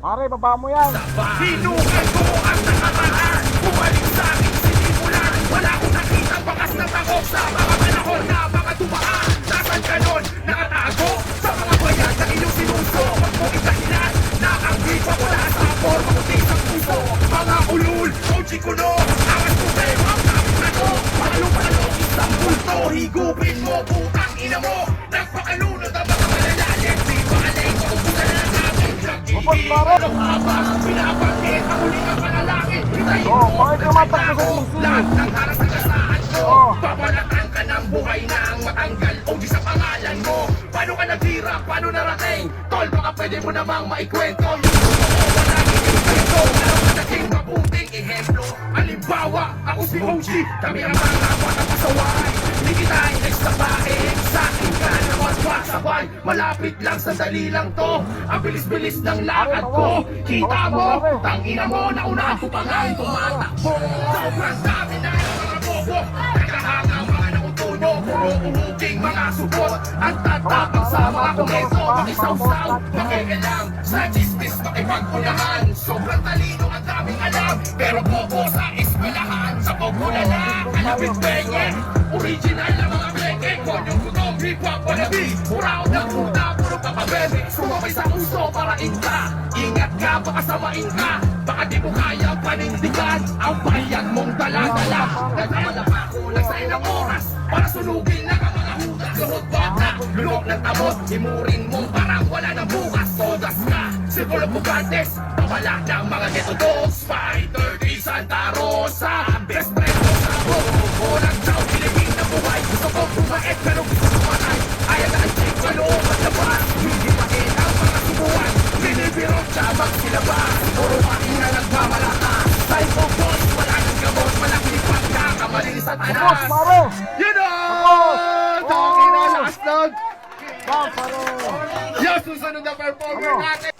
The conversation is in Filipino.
Pare, baba mo yan. Hinukan ko ang nakataas. Bumalik sa akin sinimulan. Wala akong nakitang bakas na takot sa mga panahon na mga tumaan. Nasaan ka nun? Nakatago sa mga bayan na inyong sinuso. Huwag mo itahilan na ang hipa wala sa apor. Makuti sa puso. Mga ulul, Koji Kuno. Angas problema ang kapit na to. Palo-palo, isang bulto. Higupin mo, putang ina mo. Nagpakalunod ang mga malalalim. Di ba alay ko? Puta na lang natin. Kapag pare. Ano habang pinapakit ang huli ng panalangin. Hitayin Oh, mo. bakit tumatakbo sa Lahat muslim? ng karasagasaan mo. Oh. Babalatan ka ng buhay na ang matanggal o di sa pangalan mo. Paano ka nagtira? Paano narating? Tol, baka pwede mo namang maikwento. Yung gusto mo, wala ikikwento. Meron ka naging mabuting ehemplo. Halimbawa, ako si Hoshi. Kami ang mga patapasaway. Hindi kita inex na bahin. Sa akin ka naman pasabay. Malapit lang, sandali lang to. Ang bilis-bilis ng lakad ko. Kita mo, tangina mo, nauna ko pa nga tumatakbo. Sobrang dami na yung mga bobo. Nagkahanga mga nakutuno. Puro umuking mga supot. Ang tatapang sa mga komento. Makisaw-saw, makikilam. Sa chismis, makipagpunahan. Sobrang talino, ang daming alam. Pero bobo sa eskwelahan. Sa pagkulala, kalapit penye. Original na mga bleke. Konyong kutong hip-hop wannabe. Puraot ng puta, puro papabebe. Sumabay sa uso para inka. Ingat ka, baka samain ka. Baka di mo kaya panindigan ang bayad mong dala-dala. Nagdamala pa ako, nagsay ng oras para sunugin na ang mga hudas. Luhot bata, luhok ng tabot. Himurin mo parang wala na bukas. Todas ka, Sirkulo Bugantes. Pawala ng mga ghetto dogs. Fighter di Santa Rosa. Best friend mo sa buho. Nagsaw, Pilipin na buhay. Gusto ko bumait pero gusto kumatay. Ayaw na ang check sa loob at labas. Hindi pa rin ang mga subuan. Binibirot siya magsilabas. Puro makina nagmamalakas. Psycho boys, wala nang gamot. Malaking pagkakamali sa Boss, tanas. pare. Yun o! Boss! Tangina, lakas nun! Boss, pare. Yung susunod na performer Ano? natin!